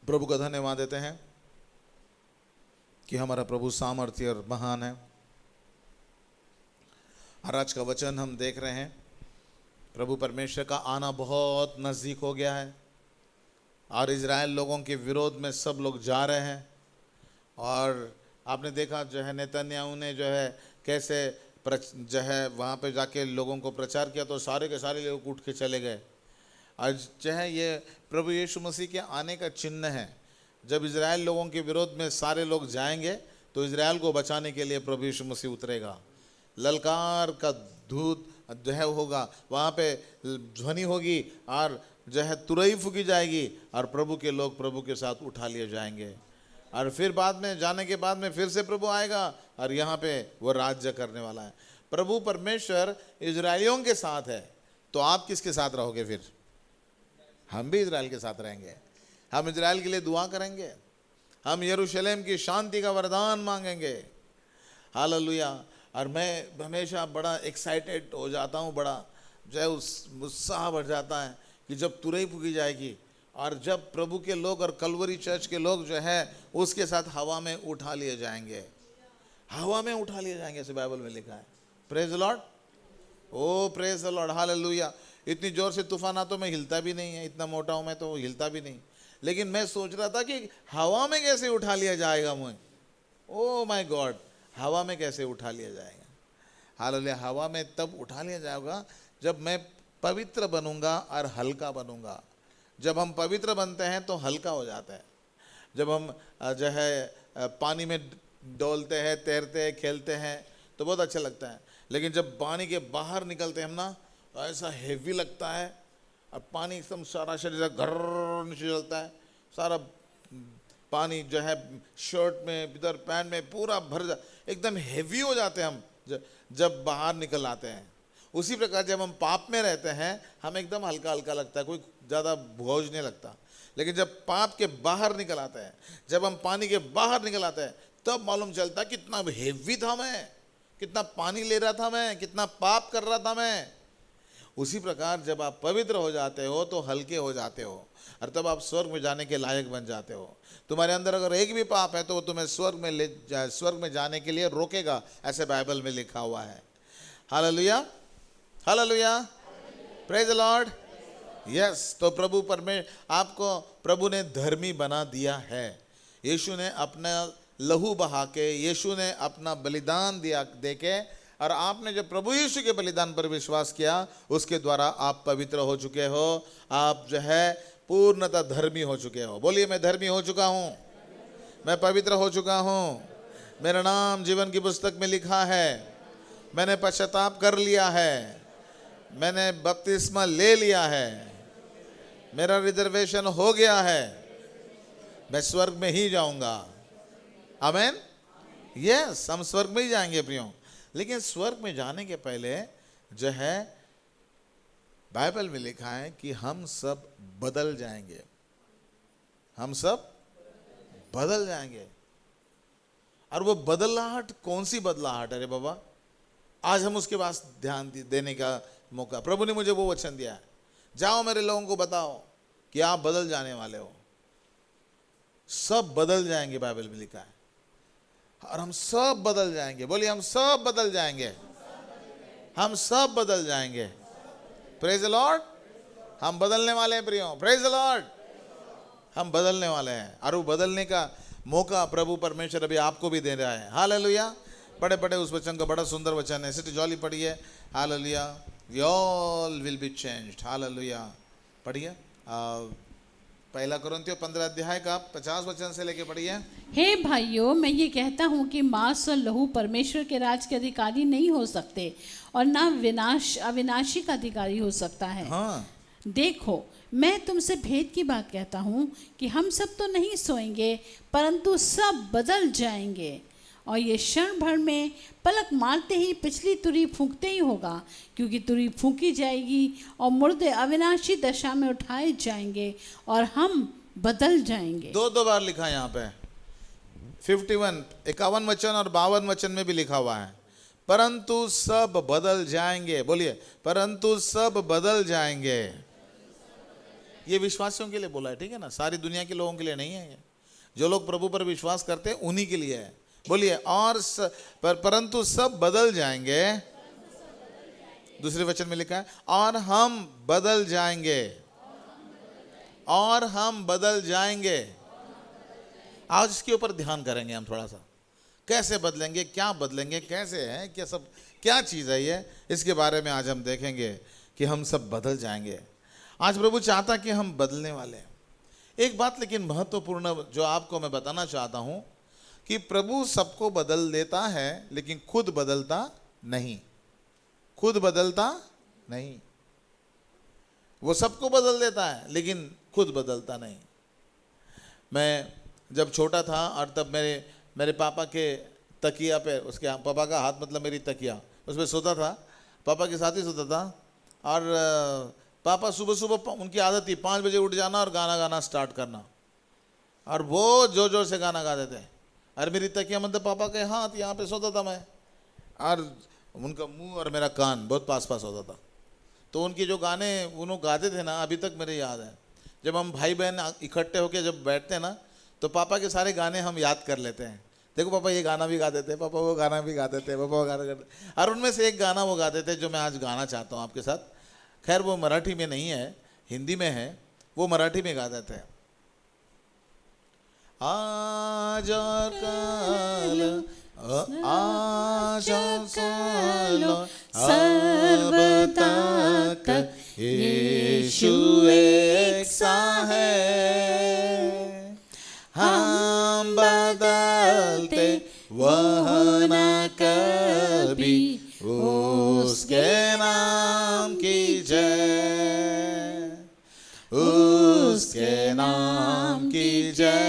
प्रभु का धन्यवाद देते हैं कि हमारा प्रभु सामर्थ्य और महान है। और आज का वचन हम देख रहे हैं, प्रभु परमेश्वर का आना बहुत नज़दीक हो गया है और इजराइल लोगों के विरोध में सब लोग जा रहे हैं। और आपने देखा जो है नेतन्याहू ने जो है कैसे जो है वहाँ पे जाके लोगों को प्रचार किया, तो सारे के सारे लोग उठ के चले गए। आज जो है ये प्रभु यीशु मसीह के आने का चिन्ह है। जब इजराइल लोगों के विरोध में सारे लोग जाएंगे तो इजराइल को बचाने के लिए प्रभु यीशु मसीह उतरेगा। ललकार का दूत जो है होगा, वहाँ पे ध्वनि होगी और जो है तुरही फूकी जाएगी और प्रभु के लोग प्रभु के साथ उठा लिए जाएंगे। और फिर बाद में जाने के बाद में फिर से प्रभु आएगा और यहाँ पे वो राज्य करने वाला है। प्रभु परमेश्वर इजराइलियों के साथ है, तो आप किसके साथ रहोगे फिर? हम भी इजराइल के साथ रहेंगे। हम इजराइल के लिए दुआ करेंगे, हम यरूशलेम की शांति का वरदान मांगेंगे। हालेलुया। और मैं हमेशा बड़ा एक्साइटेड हो जाता हूँ, बड़ा जो है उत्साह बढ़ जाता है कि जब तुरही फूकी जाएगी और जब प्रभु के लोग और कलवरी चर्च के लोग जो है उसके साथ हवा में उठा लिए जाएंगे। हवा में उठा लिए जाएंगे, ऐसे बाइबल में लिखा है। Praise the lord, o praise the lord, hallelujah. इतनी जोर से तूफान तो मैं हिलता भी नहीं है, इतना मोटा हूँ मैं तो हिलता भी नहीं। लेकिन मैं सोच रहा था कि हवा में कैसे उठा लिया जाएगा मुझे। ओ माय गॉड, हवा में कैसे उठा लिया जाएगा? हालेलुया। हवा में तब उठा लिया जाएगा जब मैं पवित्र बनूंगा और हल्का बनूंगा। जब हम पवित्र बनते हैं तो हल्का हो जाता है। जब हम जो है पानी में डोलते हैं, तैरते हैं, खेलते हैं तो बहुत अच्छा लगता है। लेकिन जब पानी के बाहर निकलते हैं हम ना, तो ऐसा हेवी लगता है और पानी एकदम सारा शरीर घर नीचे चलता है, सारा पानी जो है शर्ट में, इधर पैंट में पूरा भर जा, एकदम हेवी हो जाते हैं हम जब बाहर निकल आते हैं। उसी प्रकार जब हम पाप में रहते हैं हमें एकदम हल्का हल्का लगता है, कोई ज़्यादा बोझ नहीं लगता। लेकिन जब पाप के बाहर निकल आते हैं, जब हम पानी के बाहर निकल आते हैं, तब मालूम चलता है कितना हेवी था मैं, कितना पानी ले रहा था मैं, कितना पाप कर रहा था मैं। उसी प्रकार जब आप पवित्र हो जाते हो तो हल्के हो जाते हो और तब आप स्वर्ग में जाने के लायक बन जाते हो। तुम्हारे अंदर अगर एक भी पाप है तो वो तुम्हें स्वर्ग में जाने के लिए रोकेगा, ऐसे बाइबल में लिखा हुआ है। Hallelujah, hallelujah, praise the Lord. Yes, तो आपको प्रभु ने धर्मी बना दिया है। यीशु ने अपना लहू बहा के, यीशु ने अपना बलिदान दिया देके, और आपने जब प्रभु यीशु के बलिदान पर विश्वास किया उसके द्वारा आप पवित्र हो चुके हो। आप जो है पूर्णतः धर्मी हो चुके हो। बोलिए, मैं धर्मी हो चुका हूँ, मैं पवित्र हो चुका हूँ, मेरा नाम जीवन की पुस्तक में लिखा है, मैंने पश्चाताप कर लिया है, मैंने बपतिस्मा ले लिया है, मेरा रिजर्वेशन हो गया है, मैं स्वर्ग में ही जाऊंगा। आमेन। यस, हम स्वर्ग में ही जाएंगे प्रियो। लेकिन स्वर्ग में जाने के पहले जो है बाइबल में लिखा है कि हम सब बदल जाएंगे, हम सब बदल जाएंगे। और वो बदलाहट कौन सी बदलाहट? अरे बाबा, आज हम उसके पास ध्यान देने का मौका, प्रभु ने मुझे वो वचन दिया है, जाओ मेरे लोगों को बताओ कि आप बदल जाने वाले हो। सब बदल जाएंगे, बाइबल में लिखा है, और हम सब बदल जाएंगे। बोलिए, हम सब बदल जाएंगे, हम सब बदल जाएंगे। Praise the Lord. हम बदलने वाले हैं प्रियो, प्रेज द लॉर्ड। हम बदलने वाले हैं और वो बदलने का मौका प्रभु परमेश्वर अभी आपको भी दे रहा है। हालेलुया। पढ़े पढ़े उस वचन का, बड़ा सुंदर वचन है, सिटी जॉली पढ़िए। Hallelujah, we all will be changed. Hallelujah. पढ़िए पहला कुरिन्थियों 15 अध्याय का 50 वचन से लेके पढ़िए। हे भाइयों, मैं ये कहता हूँ कि मांस और लहू परमेश्वर के राज के अधिकारी नहीं हो सकते और ना अविनाशी का अधिकारी हो सकता है। हाँ। देखो, मैं तुमसे भेद की बात कहता हूँ कि हम सब तो नहीं सोएंगे, परंतु सब बदल जाएंगे। और ये क्षण भर में पलक मारते ही पिछली तुरही फूंकते ही होगा, क्योंकि तुरही फूंकी जाएगी और मुर्दे अविनाशी दशा में उठाए जाएंगे और हम बदल जाएंगे। दो बार लिखा है यहाँ पे, 51 वचन और 52 वचन में भी लिखा हुआ है, परंतु सब बदल जाएंगे। बोलिए, परंतु सब बदल जाएंगे। ये विश्वासियों के लिए बोला है, ठीक है ना, सारी दुनिया के लोगों के लिए नहीं है ये। जो लोग प्रभु पर विश्वास करते हैं उन्हीं के लिए है। बोलिए, और परंतु सब बदल जाएंगे। दूसरे वचन में लिखा है, और हम बदल जाएंगे, और हम बदल जाएंगे। आज इसके ऊपर ध्यान करेंगे हम थोड़ा सा, कैसे बदलेंगे, क्या बदलेंगे, कैसे है, क्या सब, क्या चीज़ है ये, इसके बारे में आज हम देखेंगे कि हम सब बदल जाएंगे। आज प्रभु चाहता कि हम बदलने वाले हैं। एक बात लेकिन महत्वपूर्ण जो आपको मैं बताना चाहता हूं कि प्रभु सबको बदल देता है लेकिन खुद बदलता नहीं। खुद बदलता नहीं। वो सबको बदल देता है लेकिन खुद बदलता नहीं। मैं जब छोटा था और तब मेरे पापा के तकिया पे, उसके पापा का हाथ मतलब मेरी तकिया, उस पर सोता था, पापा के साथ ही सोता था। और पापा सुबह सुबह, उनकी आदत थी 5 बजे उठ जाना और गाना गाना स्टार्ट करना, और वो जोर जोर से गाना गाते थे। और मेरी तकिया मतलब पापा के हाथ, यहाँ पे सोता था मैं, और उनका मुंह और मेरा कान बहुत पास पास होता था। तो उनके जो गाने उन्होंने गाते थे ना, अभी तक मेरे याद है। जब हम भाई बहन इकट्ठे होकर जब बैठते हैं ना, तो पापा के सारे गाने हम याद कर लेते हैं। देखो पापा ये गाना भी गाते थे, पापा वो गाना भी गाते थे, पापा वो गाना गाते। और उनमें से एक गाना वो गाते थे जो मैं आज गाना चाहता हूँ आपके साथ। खैर वो मराठी में नहीं है, हिंदी में है। वो मराठी में गाते थे, आज और कल, आज और कल, अब तक यीशु एक सा है। हम बदलते वह न कभी, उसके नाम की जय, उसके नाम की जय,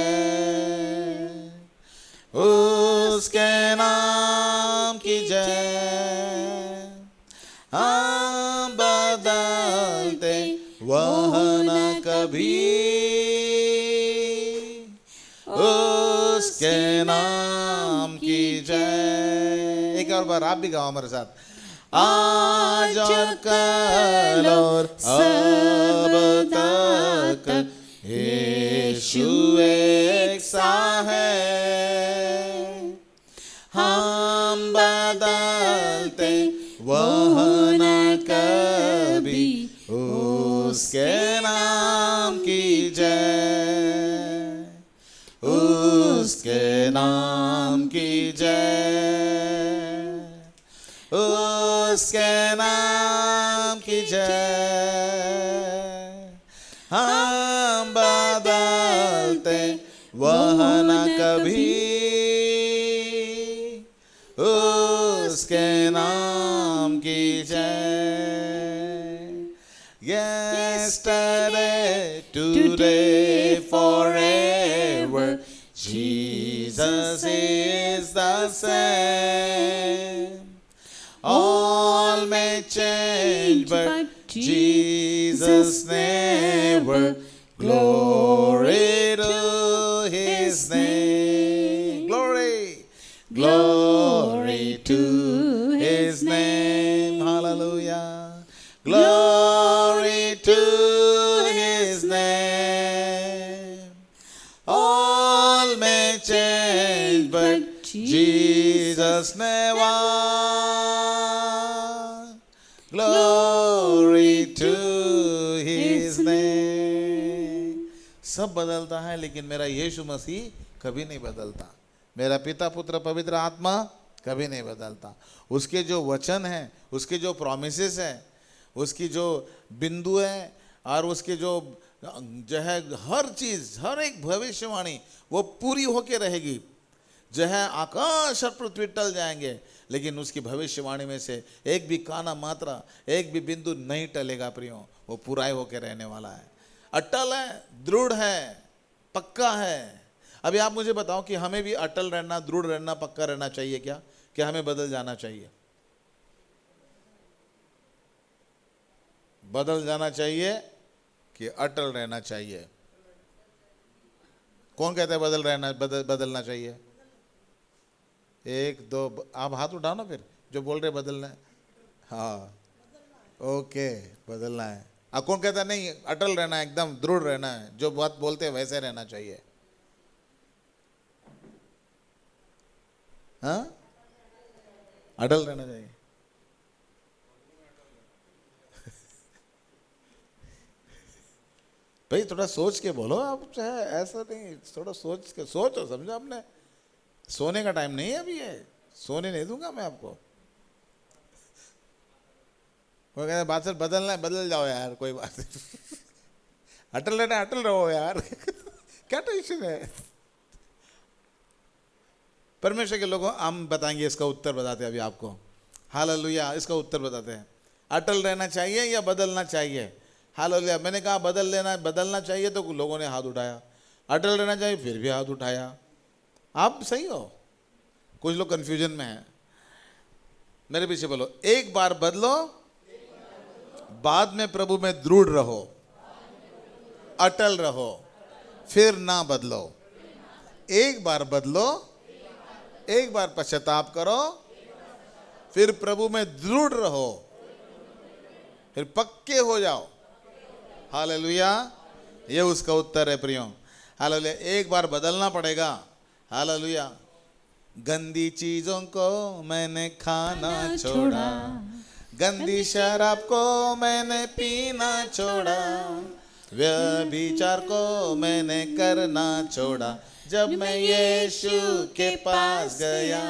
उसके नाम की जय। हम बदलते वह न कभी, उसके नाम की जय। एक और बार आप भी गाओ हमारे साथ। आज और कल और अब तक यीशु एक सा है। हम बदलते वह न कभी, उसके नाम की जय, उसके नाम की जय, उसके नाम की जय। हम बदलते वह न कभी, उसके नाम की जय। Yesterday, today, forever, Jesus is the same. All may change, but Jesus never. Glory to His name. Glory, glory to His name. Hallelujah. Glory to His name. All may change, but Jesus never. Glory to His name. सब बदलता है लेकिन मेरा यीशु मसीह कभी नहीं बदलता। मेरा पिता पुत्र पवित्र आत्मा कभी नहीं बदलता। उसके जो वचन हैं, उसके जो प्रॉमिसेस हैं, उसकी जो बिंदु है, और उसके जो है हर चीज़, हर एक भविष्यवाणी वो पूरी होके रहेगी। जो है आकाश और पृथ्वी टल जाएंगे लेकिन उसकी भविष्यवाणी में से एक भी काना मात्रा, एक भी बिंदु नहीं टलेगा प्रियो। वो पूरा ही होके रहने वाला है, अटल है, दृढ़ है, पक्का है। अभी आप मुझे बताओ कि हमें भी अटल रहना, दृढ़ रहना, पक्का रहना चाहिए क्या? क्या हमें बदल जाना चाहिए? बदल जाना चाहिए कि अटल रहना चाहिए? कौन कहता है बदलना चाहिए? एक दो, आप हाथ उठाओ ना फिर, जो बोल रहे बदलना है। हाँ, ओके, बदलना है। अब कौन कहता है नहीं अटल रहना है, एकदम दृढ़ रहना है, जो बात बोलते हैं वैसे रहना चाहिए? हाँ, अटल रहना चाहिए। भाई थोड़ा सोच के बोलो आप, चाहे ऐसा नहीं, थोड़ा सोच के सोचो समझो। आपने सोने का टाइम नहीं है अभी, ये सोने नहीं दूंगा मैं आपको। वो कहते बात सर बदलना है, बदल जाओ यार, कोई बात नहीं। अटल रहना, अटल रहो यार। क्या टेंशन है? परमेश्वर के लोगों, हम बताएंगे इसका उत्तर बताते हैं अभी आपको। हालेलुया, इसका उत्तर बताते हैं। अटल रहना चाहिए या बदलना चाहिए? हालेलुया। मैंने कहा बदलना चाहिए तो लोगों ने हाथ उठाया, अटल रहना चाहिए फिर भी हाथ उठाया। आप सही हो, कुछ लोग कंफ्यूजन में हैं। मेरे पीछे बोलो, एक बार बदलो, बाद में प्रभु में दृढ़ रहो, अटल रहो, फिर ना बदलो। एक बार बदलो, एक बार पश्चाताप करो, फिर प्रभु में दृढ़ रहो, फिर पक्के हो जाओ। हालेलुया, ये उसका उत्तर है प्रियो। हालेलुया, एक बार बदलना पड़ेगा। हालेलुया। गंदी चीजों को मैंने खाना छोड़ा, गंदी शराब को मैंने पीना छोड़ा, व्यभिचार को मैंने करना छोड़ा, जब मैं यीशु के पास गया।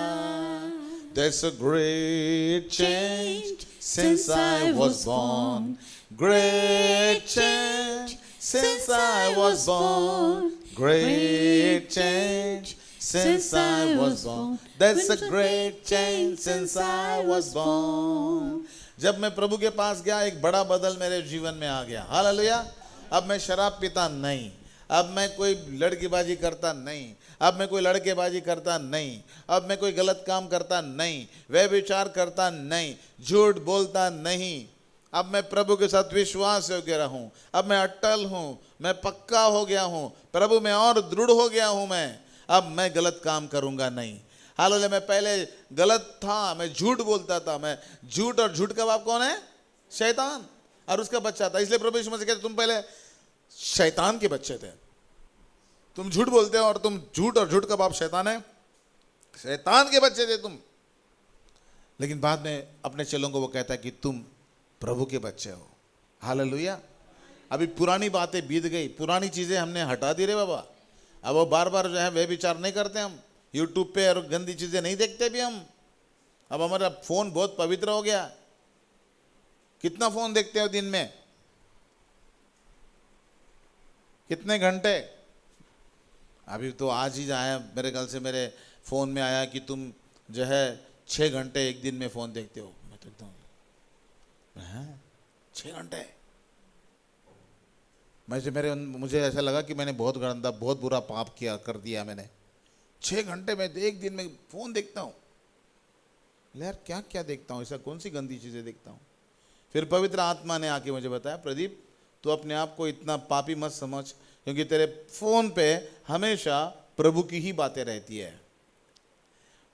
There's a great change since I was born. Great change since I was born. Great change since I was born. That's a great change since I was born. जब मैं प्रभु के पास गया, एक बड़ा बदल मेरे जीवन में आ गया। हालेलुया। अब मैं शराब पीता नहीं, अब मैं कोई लड़कीबाजी करता नहीं, अब मैं कोई लड़केबाजी करता नहीं, अब मैं कोई गलत काम करता नहीं, व्यभिचार करता नहीं, झूठ बोलता नहीं। अब मैं प्रभु के साथ विश्वास योग्य रहूं, अब मैं अटल हूं, मैं पक्का हो गया हूं, प्रभु में और दृढ़ हो गया हूं। मैं अब मैं गलत काम करूंगा नहीं। हालेलुया। मैं पहले गलत था, मैं झूठ बोलता था। मैं झूठ, और झूठ का बाप कौन है? शैतान, और उसका बच्चा था। इसलिए प्रभु यीशु मसीह कहते तुम पहले शैतान के बच्चे थे, तुम झूठ बोलते हो, और तुम झूठ, और झूठ का बाप शैतान है, शैतान के बच्चे थे तुम। लेकिन बाद में अपने चेलों को वो कहता है कि तुम प्रभु के बच्चे हो। हालेलुया। अभी पुरानी बातें बीत गई, पुरानी चीजें हमने हटा दी रे बाबा। अब वो बार बार जो है वे विचार नहीं करते हम, यूट्यूब पे और गंदी चीजें नहीं देखते भी हम। अब हमारा फोन बहुत पवित्र हो गया। कितना फोन देखते हो दिन में? कितने घंटे? अभी तो आज ही आया मेरे ख्याल से, मेरे फोन में आया कि तुम जो है 6 घंटे एक दिन में फोन देखते हो। मैं तो एकदम 6 घंटे। मुझे ऐसा लगा कि मैंने बहुत गंदा, बहुत बुरा पाप किया, कर दिया मैंने। 6 घंटे में एक दिन में फोन देखता हूँ। यार क्या क्या देखता हूँ, ऐसा कौन सी गंदी चीजें देखता हूँ? फिर पवित्र आत्मा ने आके मुझे बताया, प्रदीप तू अपने आप को इतना पापी मत समझ, क्योंकि तेरे फोन पे हमेशा प्रभु की ही बातें रहती है,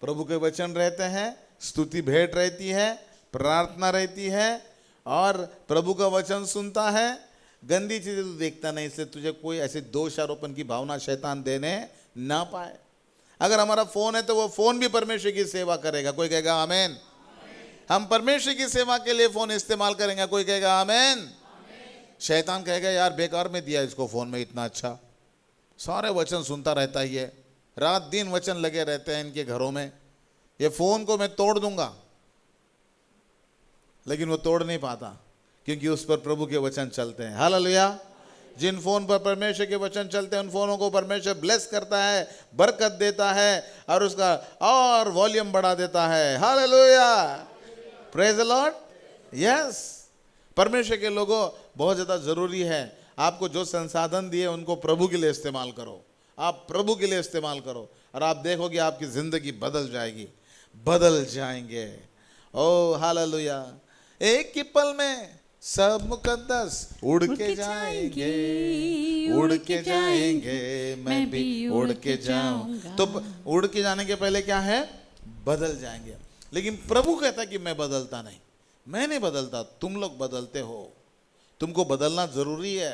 प्रभु के वचन रहते हैं, स्तुति भेंट रहती है, प्रार्थना रहती है, और प्रभु का वचन सुनता है। गंदी चीजें तू देखता नहीं, इसलिए तुझे कोई ऐसे दोष आरोपण की भावना शैतान देने ना पाए। अगर हमारा फोन है तो वो फोन भी परमेश्वर की सेवा करेगा। कोई कहेगा आमेन। हम परमेश्वर की सेवा के लिए फोन इस्तेमाल करेंगे। कोई कहेगा आमेन। शैतान कहेगा यार बेकार में दिया इसको फोन में, इतना अच्छा सारे वचन सुनता रहता ही है, रात दिन वचन लगे रहते हैं इनके घरों में, ये फोन को मैं तोड़ दूंगा। लेकिन वो तोड़ नहीं पाता, क्योंकि उस पर प्रभु के वचन चलते हैं। हालेलुया। जिन फोन पर परमेश्वर के वचन चलते हैं उन फोनों को परमेश्वर ब्लेस करता है, बरकत देता है, और उसका और वॉल्यूम बढ़ा देता है। Hallelujah, praise the Lord. Yes, परमेश्वर के लोगों, बहुत ज़्यादा ज़रूरी है, आपको जो संसाधन दिए उनको प्रभु के लिए इस्तेमाल करो। आप प्रभु के लिए इस्तेमाल करो, और आप देखोगे आपकी ज़िंदगी बदल जाएगी, बदल जाएंगे। ओ हालेलुया। एक ही पल में सब मुकद्दस उड़ के जाएंगे, उड़ के जाएंगे, मैं भी उड़ के जाऊंगा। तो उड़ के जाने के पहले क्या है? बदल जाएंगे। लेकिन प्रभु कहता है कि मैं बदलता नहीं, मैं नहीं बदलता, तुम लोग बदलते हो। तुमको बदलना जरूरी है।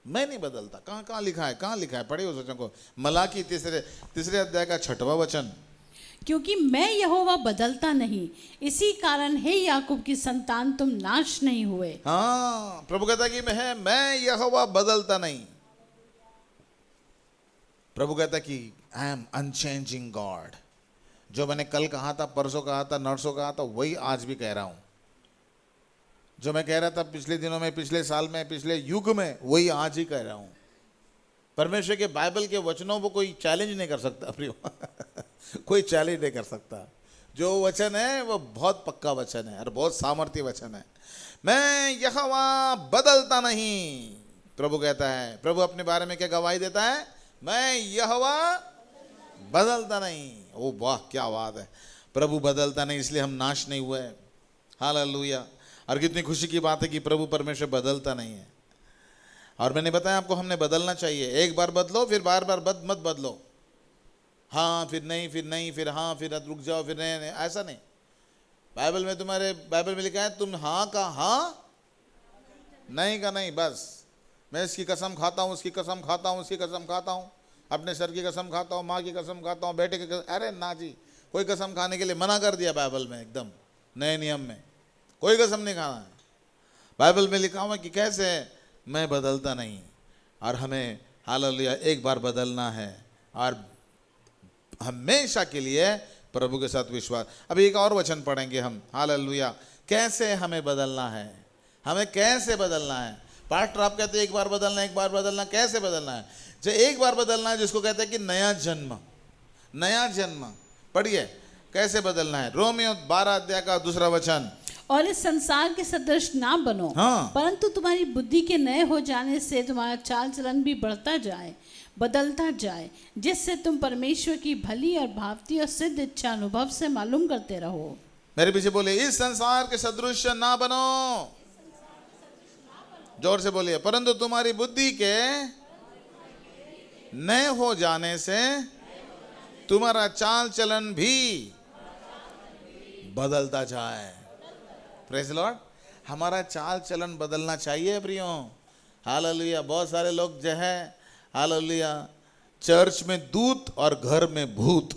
मैं नहीं बदलता। कहाँ कहाँ लिखा है, कहाँ लिखा है? पढ़े उस वचन को, मलाकी तीसरे अध्याय का 6वां वचन। क्योंकि मैं यहोवा बदलता नहीं, इसी कारण हे याकूब की संतान तुम नाश नहीं हुए। हाँ, प्रभु कहता है कि मैं यहोवा बदलता नहीं। प्रभु कहता है कि आई एम अनचेंजिंग गॉड। जो मैंने कल कहा था, परसों कहा था, नरसों कहा था, वही आज भी कह रहा हूं। जो मैं कह रहा था पिछले दिनों में, पिछले साल में, पिछले युग में, वही आज ही कह रहा हूं। परमेश्वर के बाइबल के वचनों को कोई चैलेंज नहीं कर सकता प्रियो। कोई चैलेंज नहीं कर सकता। जो वचन है वो बहुत पक्का वचन है और बहुत सामर्थ्य वचन है। मैं यहोवा बदलता नहीं, प्रभु कहता है। प्रभु अपने बारे में क्या गवाही देता है? मैं यहोवा बदलता नहीं। ओ वाह, क्या बात है! प्रभु बदलता नहीं, इसलिए हम नाश नहीं हुए। हालेलुया। और कितनी खुशी की बात है कि प्रभु परमेश्वर बदलता नहीं है। और मैंने बताया आपको, हमने बदलना चाहिए। एक बार बदलो, फिर बार बार मत बदलो। हाँ फिर नहीं, फिर नहीं, फिर हाँ, फिर रुक जाओ, फिर नहीं, ऐसा नहीं। बाइबल में, तुम्हारे बाइबल में लिखा है, तुम हाँ का हाँ, नहीं का नहीं। बस मैं इसकी कसम खाता हूँ, उसकी कसम खाता हूँ, उसकी कसम खाता हूँ, अपने सर की कसम खाता हूँ, माँ की कसम खाता हूँ, बेटे की कसम। अरे ना जी, कोई कसम खाने के लिए मना कर दिया बाइबल में, एकदम नए नियम में कोई कसम नहीं खाना है। बाइबल में लिखा हुआ है कि कैसे मैं बदलता नहीं। और हमें हालेलुया एक बार बदलना है और हमेशा के लिए प्रभु के साथ विश्वास। अभी एक और वचन पढ़ेंगे हम। हालेलुया। कैसे हमें बदलना है, हमें कैसे बदलना है? पास्टर आप कहते हैं एक बार बदलना, एक बार बदलना। कैसे बदलना है? जो एक बार बदलना है, जिसको कहते हैं कि नया जन्म, नया जन्म। पढ़िए कैसे बदलना है। रोमियो 12 अध्याय का 2 वचन। और इस संसार के सदृश ना बनो, हाँ। परंतु तुम्हारी बुद्धि के नए हो जाने से तुम्हारा चाल चलन भी बढ़ता जाए, बदलता जाए, जिससे तुम परमेश्वर की भली और भावती और सिद्ध इच्छा अनुभव से मालूम करते रहो। मेरे पीछे बोले, इस संसार के सदृश ना बनो। जोर से बोलिए, परंतु तुम्हारी बुद्धि के नए हो जाने से तुम्हारा चाल चलन भी बदलता जाए। Praise Lord. हमारा चाल चलन बदलना चाहिए प्रियो। हालेलुया। बहुत सारे लोग जो है, हालेलुया, चर्च में दूत और घर में भूत।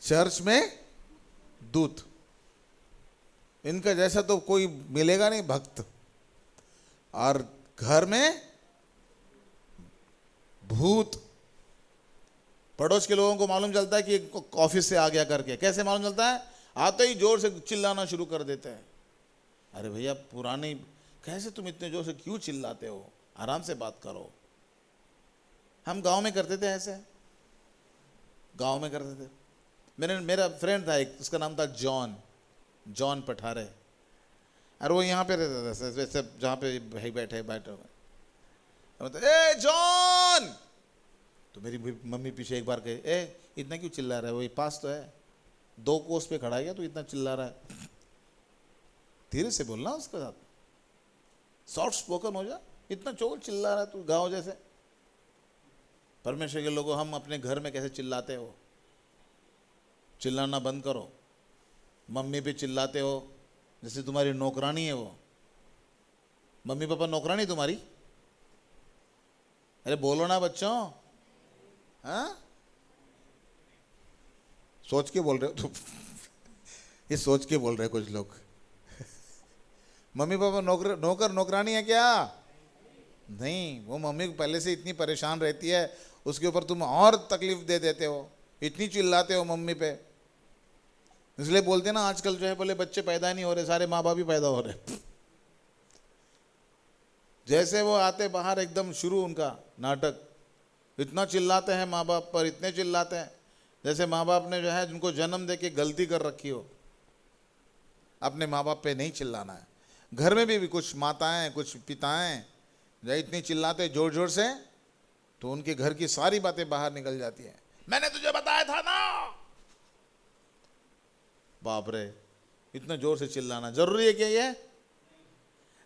चर्च में दूत, इनका जैसा तो कोई मिलेगा नहीं भक्त, और घर में भूत। पड़ोस के लोगों को मालूम चलता है कि ऑफिस से आ गया करके। कैसे मालूम चलता है? आते ही जोर से चिल्लाना शुरू कर देते हैं। अरे भैया पुरानी, कैसे तुम इतने जोर से क्यों चिल्लाते हो? आराम से बात करो। हम गांव में करते थे ऐसे, गांव में करते थे। मेरा फ्रेंड था एक, उसका नाम था जॉन पठारे, और वो यहाँ पे रहता था वैसे, जहाँ पे भाई बैठे हुए। ए जॉन, तो मेरी मम्मी पीछे एक बार कहे, ए इतना क्यों चिल्ला रहा है? वही पास तो है, 2 कोस पे खड़ा है, तो इतना चिल्ला रहा है। धीरे से बोलना उसके साथ, सॉफ्ट स्पोकन हो जा। इतना चोर चिल्ला रहा है तू गाँव जैसे। परमेश्वर के लोगों, हम अपने घर में कैसे चिल्लाते हो? चिल्लाना बंद करो। मम्मी पे चिल्लाते हो जैसे तुम्हारी नौकरानी है वो। मम्मी पापा नौकरानी तुम्हारी? अरे बोलो ना बच्चों। हाँ, सोच के बोल रहे हो तुम। ये सोच के बोल रहे कुछ लोग। मम्मी पापा नौकर नौकरानी है क्या? नहीं, वो मम्मी को पहले से इतनी परेशान रहती है, उसके ऊपर तुम और तकलीफ दे देते हो, इतनी चिल्लाते हो मम्मी पे। इसलिए बोलते हैं ना, आजकल जो है बोले बच्चे पैदा नहीं हो रहे, सारे माँ बाप ही पैदा हो रहे। जैसे वो आते बाहर, एकदम शुरू उनका नाटक। इतना चिल्लाते हैं माँ बाप पर, इतने चिल्लाते हैं जैसे माँ बाप ने जो है जिनको जन्म दे के गलती कर रखी हो। अपने माँ बाप पे नहीं चिल्लाना है। घर में भी कुछ माताएं, कुछ पिताएं जो इतनी चिल्लाते जोर जोर से, तो उनके घर की सारी बातें बाहर निकल जाती हैं। मैंने तुझे बताया था ना। बाप रे, इतना जोर से चिल्लाना जरूरी है क्या? ये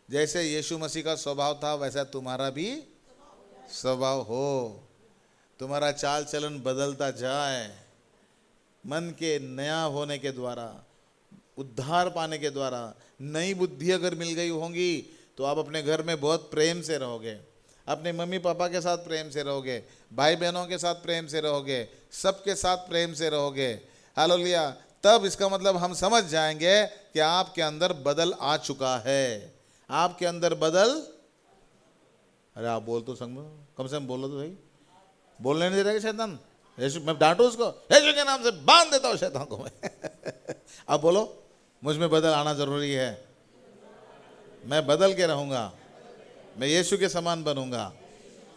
जैसे यीशु मसीह का स्वभाव था, वैसा तुम्हारा भी स्वभाव हो। तुम्हारा चाल चलन बदलता जाए मन के नया होने के द्वारा। उद्धार पाने के द्वारा नई बुद्धि अगर मिल गई होंगी तो आप अपने घर में बहुत प्रेम से रहोगे, अपने मम्मी पापा के साथ प्रेम से रहोगे, भाई बहनों के साथ प्रेम से रहोगे, सबके साथ प्रेम से रहोगे। हालेलुया। तब इसका मतलब हम समझ जाएंगे कि आपके अंदर बदल आ चुका है, आपके अंदर बदल। अरे आप बोल तो संग में, कम से कम बोलो तो भाई, बोलने नहीं दे रहे शैतान। यीशु, मैं डांटू उसको, यीशु के नाम से बांध देता हूँ शैतान को मैं। अब बोलो, मुझ में बदल आना जरूरी है, मैं बदल के रहूंगा, मैं यीशु के समान बनूंगा,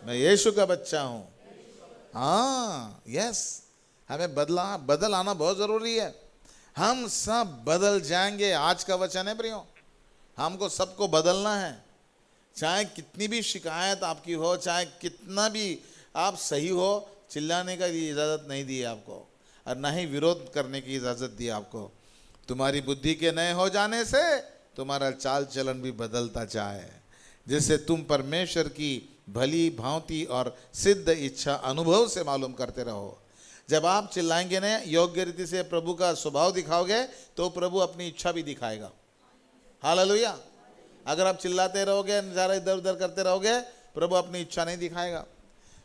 मैं यीशु का बच्चा हूं। हाँ यस, हमें बदल आना बहुत जरूरी है। हम सब बदल जाएंगे। आज का वचन है प्रियो, हमको सबको बदलना है। चाहे कितनी भी शिकायत आपकी हो, चाहे कितना भी आप सही हो, चिल्लाने का इजाज़त नहीं दी आपको, और ना ही विरोध करने की इजाज़त दी आपको। तुम्हारी बुद्धि के नए हो जाने से तुम्हारा चाल चलन भी बदलता जाए, जिससे तुम परमेश्वर की भली भांति और सिद्ध इच्छा अनुभव से मालूम करते रहो। जब आप चिल्लाएंगे ना, योग्य रीति से प्रभु का स्वभाव दिखाओगे, तो प्रभु अपनी इच्छा भी दिखाएगा। हालेलुया। अगर आप चिल्लाते रहोगे, नज़ारा इधर उधर करते रहोगे, प्रभु अपनी इच्छा नहीं दिखाएगा।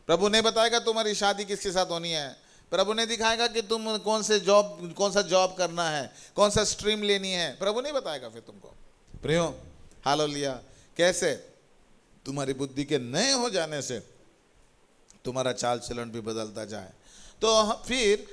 प्रभु नहीं बताएगा तुम्हारी शादी किसके साथ होनी है। प्रभु नहीं दिखाएगा कि तुम कौन सा जॉब करना है, कौन सा स्ट्रीम लेनी है। प्रभु नहीं बताएगा फिर तुमको। प्रियो हालेलुया। कैसे? तुम्हारी बुद्धि के नए हो जाने से तुम्हारा चाल चलन भी बदलता जाए। तो फिर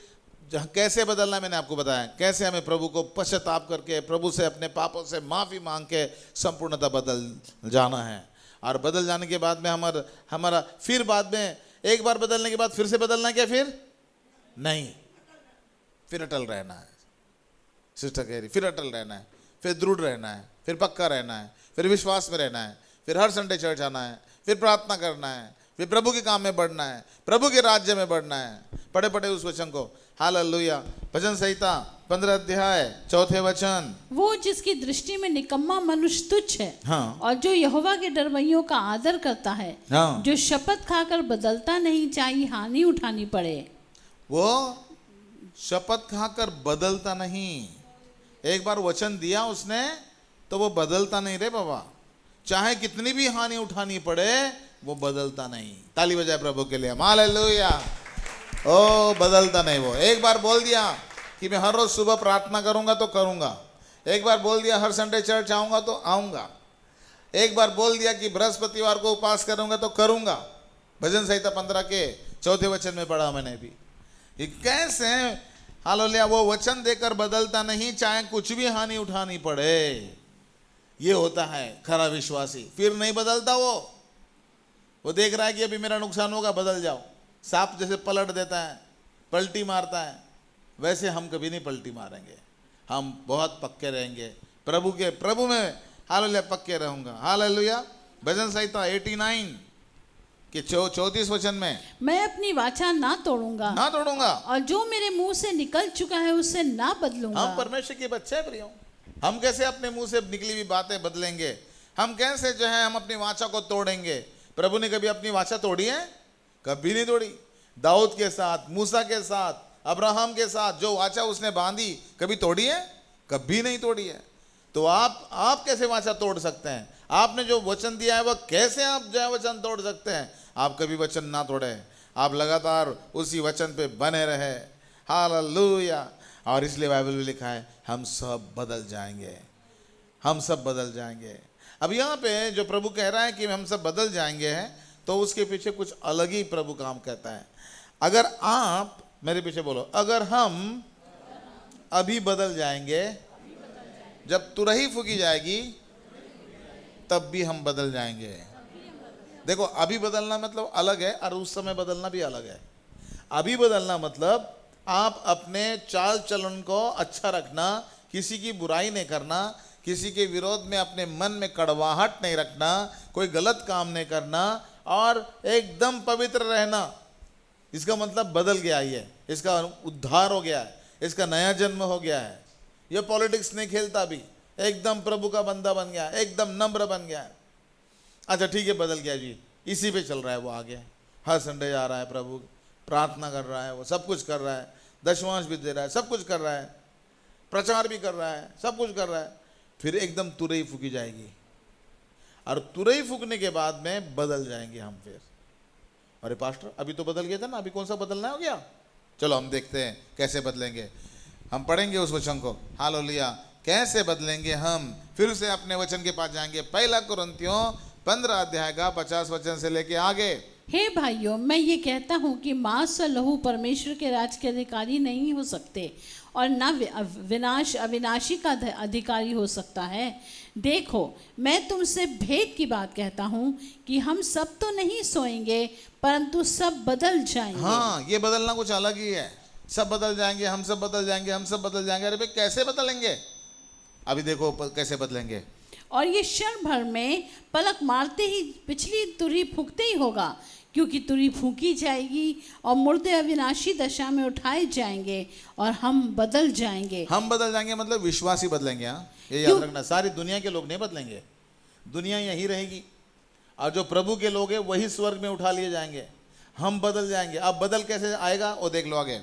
कैसे बदलना, मैंने आपको बताया कैसे हमें प्रभु को पश्चाताप करके, प्रभु से अपने पापों से माफ़ी मांग के संपूर्णतः बदल जाना है। और बदल जाने के बाद में हमारा फिर बाद में, एक बार बदलने के बाद फिर से बदलना क्या? फिर नहीं, फिर अटल रहना है। सिस्टर कह रही फिर अटल रहना है, फिर दृढ़ रहना है, फिर पक्का रहना है, फिर विश्वास में रहना है, फिर हर संडे चर्च आना है, फिर प्रार्थना करना है, फिर प्रभु के काम में बढ़ना है, प्रभु के राज्य में बढ़ना है। पढ़े पढ़े उस वचन को। हालेलुया। भजन संहिता 15 अध्याय 4 वचन। वो जिसकी दृष्टि में निकम्मा मनुष्य तुच्छ है, हाँ। और जो यहोवा के डरवैयों का आदर करता है, हाँ। जो शपथ खाकर बदलता नहीं, चाहे हानि उठानी पड़े। वो शपथ खाकर बदलता नहीं। एक बार वचन दिया उसने तो वो बदलता नहीं रे बाबा, चाहे कितनी भी हानि उठानी पड़े वो बदलता नहीं। ताली बजाए प्रभु के लिए। हालेलुया। ओ बदलता नहीं वो। एक बार बोल दिया कि मैं हर रोज सुबह प्रार्थना करूंगा तो करूंगा, एक बार बोल दिया हर संडे चर्च आऊंगा तो आऊंगा, एक बार बोल दिया कि बृहस्पतिवार को उपवास करूंगा तो करूंगा। भजन संहिता 15 के 4 वचन में पढ़ा मैंने भी। ये कैसे? हालेलुया। वो वचन देकर बदलता नहीं, चाहे कुछ भी हानि उठानी पड़े। ये होता है खरा विश्वासी। फिर नहीं बदलता वो देख रहा है कि अभी मेरा नुकसान होगा, बदल जाओ। सांप जैसे पलट देता है, पलटी मारता है, वैसे हम कभी नहीं पलटी मारेंगे। हम बहुत पक्के रहेंगे प्रभु में। हालेलुया। पक्के रहूंगा। हालेलुया। भजन संहिता 89 के 34 वचन में, मैं अपनी वाचा ना तोड़ूंगा, और जो मेरे मुंह से निकल चुका है उससे ना बदलूंगा। हम परमेश्वर के बच्चे हैं प्रियो। हम कैसे अपने मुंह से निकली हुई बातें बदलेंगे? हम कैसे जो है हम अपनी वाचा को तोड़ेंगे? प्रभु ने कभी अपनी वाचा तोड़ी है? कभी नहीं तोड़ी। दाऊद के साथ, मूसा के साथ, अब्राहम के साथ जो वाचा उसने बांधी, कभी तोड़ी है? कभी नहीं तोड़ी है। तो आप कैसे वाचा तोड़ सकते हैं? आपने जो वचन दिया है वह कैसे आप जो है वचन तोड़ सकते हैं? आप कभी वचन ना तोड़े, आप लगातार उसी वचन पे बने रहे। हालेलुया। और इसलिए बाइबल में लिखा है हम सब बदल जाएंगे, हम सब बदल जाएंगे। अब यहाँ पे जो प्रभु कह रहा है कि हम सब बदल जाएंगे हैं, तो उसके पीछे कुछ अलग ही प्रभु काम कहता है। अगर आप मेरे पीछे बोलो, अगर हम अभी बदल जाएंगे, जब तुरही फूकी जाएगी तब भी हम बदल जाएंगे। देखो, अभी बदलना मतलब अलग है और उस समय बदलना भी अलग है। अभी बदलना मतलब आप अपने चाल चलन को अच्छा रखना, किसी की बुराई नहीं करना, किसी के विरोध में अपने मन में कड़वाहट नहीं रखना, कोई गलत काम नहीं करना और एकदम पवित्र रहना। इसका मतलब बदल गया ये, इसका उद्धार हो गया है, इसका नया जन्म हो गया है। ये पॉलिटिक्स नहीं खेलता भी, एकदम प्रभु का बंदा बन गया, एकदम नम्र बन गया है। अच्छा ठीक है, बदल गया जी, इसी पे चल रहा है वो आगे। हर संडे जा रहा है प्रभु, प्रार्थना कर रहा है, वो सब कुछ कर रहा है, दशमांश भी दे रहा है, सब कुछ कर रहा है। प्रचार भी कर रहा है, सब कुछ कर रहा है, फिर एकदम तुरई फूकी जाएगी और तुरई फूकने के बाद में बदल जाएंगे हम फिर। अरे पास्टर अभी तो बदल गया था ना, अभी कौन सा बदलना हो गया? चलो हम देखते हैं कैसे बदलेंगे। हम पढ़ेंगे उस वचन को, हालेलुया। कैसे बदलेंगे हम? फिर से अपने वचन के पास जाएंगे, 1 कुरिन्थियों 15 अध्याय का 50 वचन से लेके आगे। हे भाइयों, मैं ये कहता हूँ कि मांस और लहू परमेश्वर के राज के अधिकारी नहीं हो सकते और न अविनाशी का अधिकारी हो सकता है। देखो, मैं तुमसे भेद की बात कहता हूँ कि हम सब तो नहीं सोएंगे, परंतु सब बदल जाएंगे। हाँ, ये बदलना कुछ अलग ही है। सब बदल जाएंगे, हम सब बदल जाएंगे, हम सब बदल जाएंगे। अरे भाई कैसे बदलेंगे? अभी देखो कैसे बदलेंगे। और ये क्षण भर में पलक मारते ही पिछली तुरही फूकते ही होगा, क्योंकि तुरही फूकी जाएगी और मुर्दे अविनाशी दशा में उठाए जाएंगे और हम बदल जाएंगे। हम बदल जाएंगे मतलब विश्वासी बदलेंगे। हाँ, ये याद रखना, सारी दुनिया के लोग नहीं बदलेंगे, दुनिया यही रहेगी और जो प्रभु के लोग हैं वही स्वर्ग में उठा लिए जाएंगे। हम बदल जाएंगे। अब बदल कैसे आएगा वो देख लो आगे।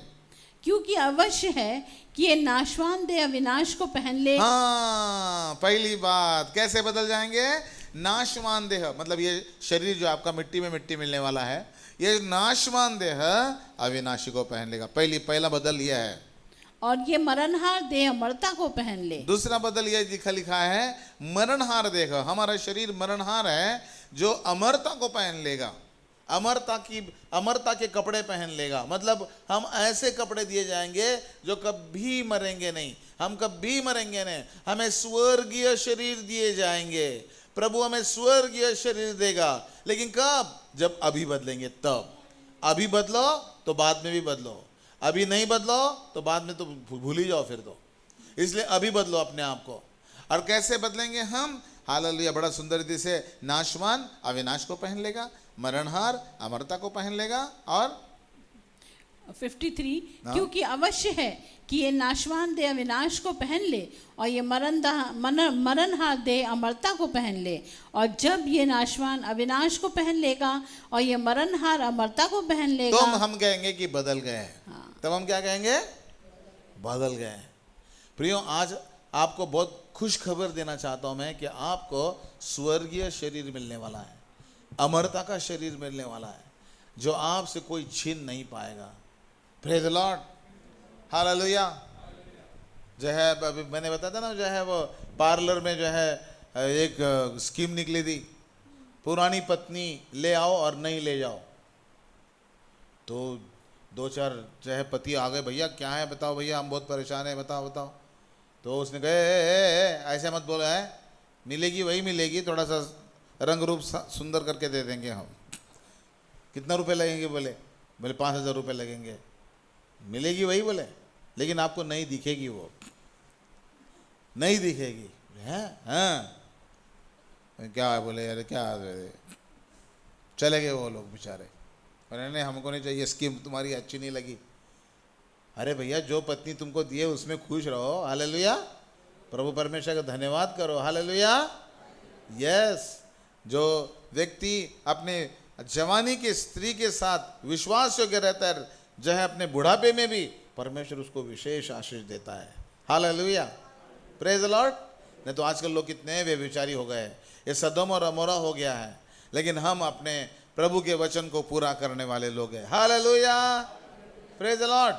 क्योंकि अवश्य है कि ये नाशवान देह अविनाश को पहन ले। हाँ, पहली बात, कैसे बदल जाएंगे? नाशवान देह मतलब ये शरीर जो आपका मिट्टी में मिट्टी मिलने वाला है, ये नाशवान देह अविनाशी को पहन लेगा। पहला बदल यह है। और ये मरणहार देह अमरता को पहन ले। दूसरा बदल यह लिखा है, मरणहार देह, हमारा शरीर मरणहार है जो अमरता को पहन लेगा। अमरता के कपड़े पहन लेगा। मतलब हम ऐसे कपड़े दिए जाएंगे जो कभी मरेंगे नहीं, हम कभी मरेंगे नहीं। हमें स्वर्गीय शरीर दिए जाएंगे। प्रभु हमें स्वर्गीय शरीर देगा, लेकिन कब? जब अभी बदलेंगे तब। अभी बदलो तो बाद में भी बदलो, अभी नहीं बदलो तो बाद में तो भूल ही जाओ फिर तो। इसलिए अभी बदलो अपने आप को। और कैसे बदलेंगे हम? हालेलुया, बड़ा सुंदर रीति से। नाशवान अविनाश को पहन लेगा, मरणहार अमरता को पहन लेगा। और 53, क्योंकि अवश्य है कि ये नाशवान देह अविनाश को पहन ले और ये मरणहार देह अमरता को पहन ले। और जब ये नाशवान अविनाश को पहन लेगा और ये मरणहार अमरता को पहन लेगा, तो हम कहेंगे कि बदल गए। हाँ। तब हम क्या कहेंगे? बदल गए। प्रियो, आज आपको बहुत खुश खबर देना चाहता हूं मैं कि आपको स्वर्गीय शरीर मिलने वाला है, अमरता का शरीर मिलने वाला है, जो आपसे कोई छीन नहीं पाएगा। Praise the lord, hallelujah. जो है अभी मैंने बताया था ना, जो है वो पार्लर में जो है एक स्कीम निकली थी, पुरानी पत्नी ले आओ और नहीं ले जाओ। तो 2-4 जो है पति आ गए, भैया क्या है बताओ, भैया हम बहुत परेशान हैं, बताओ। तो उसने कहे ऐसे मत बोला है, मिलेगी वही मिलेगी, थोड़ा सा रंग रूप सुंदर करके दे देंगे हम। कितना रुपए लगेंगे? बोले 5,000 रुपये लगेंगे। मिलेगी वही बोले, लेकिन आपको नहीं दिखेगी, वो नहीं दिखेगी। हाँ क्या है? बोले यार क्या चले गए वो लोग बेचारे। नहीं हमको नहीं चाहिए, स्कीम तुम्हारी अच्छी नहीं लगी। अरे भैया, जो पत्नी तुमको दिए उसमें खुश रहो। हालेलुया, प्रभु परमेश्वर का धन्यवाद करो। Hallelujah, yes. जो व्यक्ति अपने जवानी की स्त्री के साथ विश्वास योग्य रहता है, जो है अपने बुढ़ापे में भी परमेश्वर उसको विशेष आशीष देता है। Hallelujah, praise the Lord. नहीं तो आजकल लोग कितने व्यभिचारी हो गए, ये सदोम और अमोरा हो गया है, लेकिन हम अपने प्रभु के वचन को पूरा करने वाले लोग हैं। Hallelujah, praise the Lord.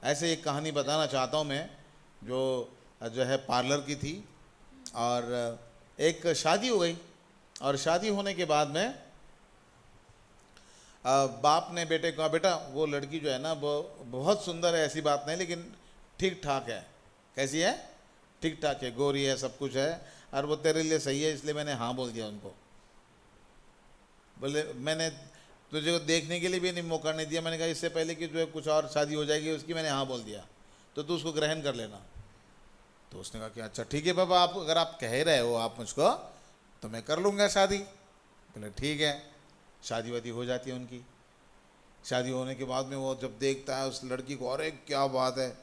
ऐसे एक कहानी बताना चाहता हूँ मैं, जो है पार्लर की थी, और एक शादी हो गई, और शादी होने के बाद में बाप ने बेटे को कहा, बेटा वो लड़की जो है ना वो बहुत सुंदर है, ऐसी बात नहीं, लेकिन ठीक ठाक है। कैसी है? ठीक ठाक है, गोरी है, सब कुछ है, और वो तेरे लिए सही है, इसलिए मैंने हाँ बोल दिया उनको। बोले मैंने तुझे को देखने के लिए भी नहीं मौका नहीं दिया, मैंने कहा इससे पहले कि जो है कुछ और शादी हो जाएगी उसकी, मैंने हाँ बोल दिया, तो तू उसको ग्रहण कर लेना। तो उसने कहा कि अच्छा ठीक है बाबा, आप अगर आप कह रहे हो आप मुझको, तो मैं कर लूँगा शादी। बोले ठीक है। शादी वादी हो जाती है उनकी। शादी होने के बाद में वो जब देखता है उस लड़की को, अरे क्या बात है,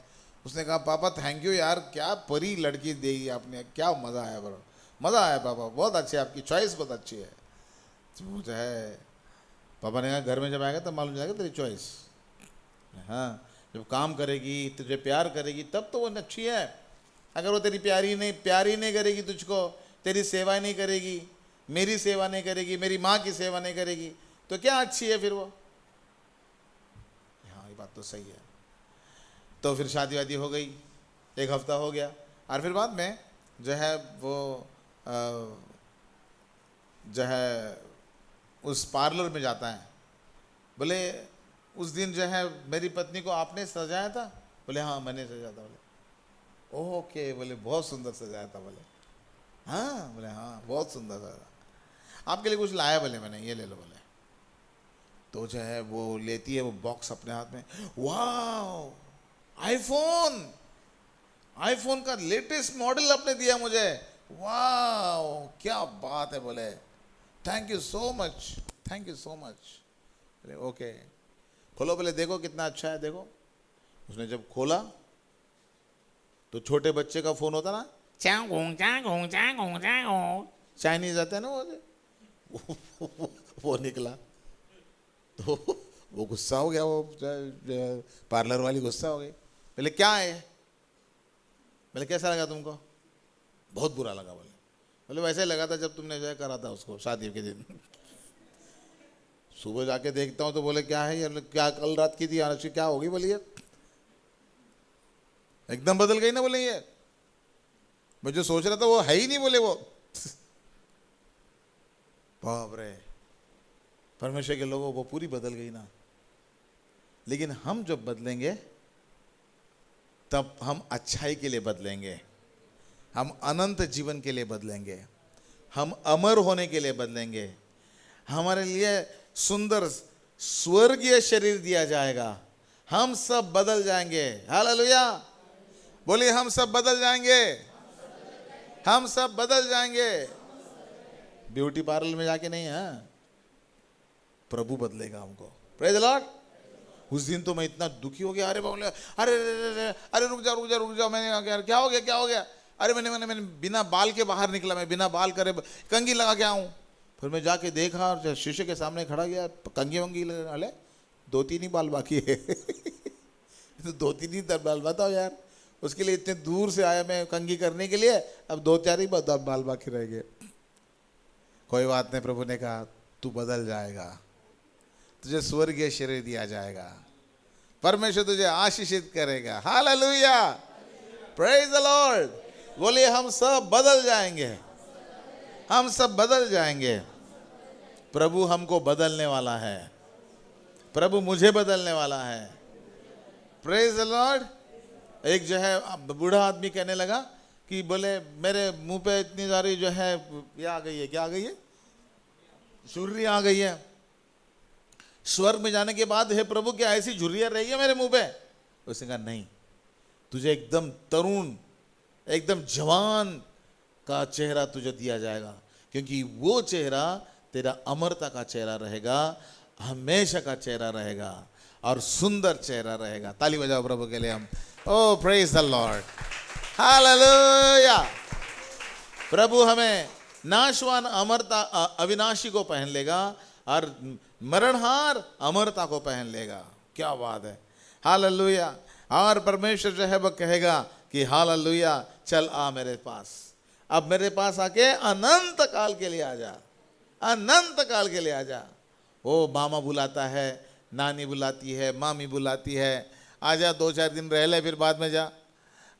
उसने कहा पापा थैंक यू यार, क्या परी लड़की देगी आपने, क्या मज़ा आया, बड़ा मज़ा आया पापा, बहुत अच्छी आपकी चॉइस बहुत अच्छी है। तो जो है पापा ने कहा घर में जब आएगा तो मालूम जाएगा तेरी चॉइस। हाँ, जब काम करेगी, तुझे प्यार करेगी, तब तो वो अच्छी है। अगर वो तेरी प्यार ही नहीं करेगी, तुझको तेरी सेवा नहीं करेगी, मेरी सेवा नहीं करेगी, मेरी माँ की सेवा नहीं करेगी, तो क्या अच्छी है फिर वो? हाँ, ये बात तो सही है। तो फिर शादी वादी हो गई, 1 हफ्ता हो गया, और फिर बाद में जो है वो जो है उस पार्लर में जाता है। बोले उस दिन जो है मेरी पत्नी को आपने सजाया था? बोले हाँ मैंने सजाया था। बोले ओके, बोले बहुत सुंदर सजाया था। बोले हाँ, बोले हाँ बहुत सुंदर सजाया, आपके लिए कुछ लाया, बोले मैंने, ये ले लो। बोले तो जो है वो लेती है वो बॉक्स अपने हाथ में, वाह आईफोन का लेटेस्ट मॉडल आपने दिया मुझे, वाह क्या बात है। बोले thank you so much, thank you so much. बोले ओके, खोलो, बोले देखो कितना अच्छा है, देखो। उसने जब खोला तो छोटे बच्चे का फोन होता ना, चाइनीज आता है ना वो निकला। तो वो गुस्सा हो गया, वो पार्लर वाली गुस्सा हो गई। बोले क्या है? बोले कैसा लगा तुमको? बहुत बुरा लगा। बोले वैसे लगा था जब तुमने जो है करा था उसको शादी के दिन। सुबह जाके देखता हूँ तो बोले क्या है यार, क्या कल रात की थी यार, क्या होगी? बोलिए एकदम बदल गई ना। बोले ये मैं जो सोच रहा था वो है ही नहीं। बोले वो बाप रे, परमेश्वर के लोगों वो पूरी बदल गई ना। लेकिन हम जब बदलेंगे तब हम अच्छाई के लिए बदलेंगे, हम अनंत जीवन के लिए बदलेंगे, हम अमर होने के लिए बदलेंगे, हमारे लिए सुंदर स्वर्गीय शरीर दिया जाएगा, हम सब बदल जाएंगे। हालेलुया, बोलिए हम सब बदल जाएंगे, हम सब बदल जाएंगे। ब्यूटी पार्लर में जाके नहीं है, प्रभु बदलेगा हमको। Praise the Lord. उस दिन तो मैं इतना दुखी हो गया, अरे बोले अरे अरे अरे रुक जाओ। मैंने यार क्या हो गया? अरे मैंने बिना बाल के बाहर निकला, मैं बिना बाल करे कंघी लगा के आऊँ। फिर मैं जाके देखा और शीशे के सामने खड़ा गया, कंघी वंगी वाले 2-3 ही बाल बाकी है। तो 2-3 ही बाल बताओ यार, उसके लिए इतने दूर से आया मैं कंघी करने के लिए, अब 2-4 ही बाल बाकी रह गए। कोई बात नहीं, प्रभु ने कहा तू बदल जाएगा, तुझे स्वर्गीय शरीर दिया जाएगा, परमेश्वर तुझे आशीषित करेगा। Hallelujah, praise the Lord. बोलिए हम सब बदल जाएंगे, हम सब बदल जाएंगे। प्रभु हमको बदलने वाला है, प्रभु मुझे बदलने वाला है। Praise the Lord. एक जो है बूढ़ा आदमी कहने लगा कि बोले मेरे मुंह पे इतनी सारी जो है ये आ गई है, क्या आ गई है? झुर्री आ गई है। स्वर्ग में जाने के बाद हे प्रभु क्या ऐसी झुर्रियां रही है मेरे मुंह पे? उसने कहा नहीं, तुझे एकदम तरुण, एकदम जवान का चेहरा तुझे दिया जाएगा, क्योंकि वो चेहरा तेरा अमरता का चेहरा रहेगा, हमेशा का चेहरा रहेगा और सुंदर चेहरा रहेगा। ताली बजाओ प्रभु के लिए हम। ओ प्रेज द लॉर्ड, हालेलुया। प्रभु हमें नाशवान अमरता अविनाशी को पहन लेगा और मरणहार अमरता को पहन लेगा। क्या बात है, हालेलुया। और परमेश्वर जो है वो कहेगा कि हालेलुया, चल आ मेरे पास, अब मेरे पास आके अनंत काल के लिए आ जा, अनंत काल के लिए आ जा। ओ मामा बुलाता है, नानी बुलाती है, मामी बुलाती है, आजा 2-4 दिन रह ले, फिर बाद में जा।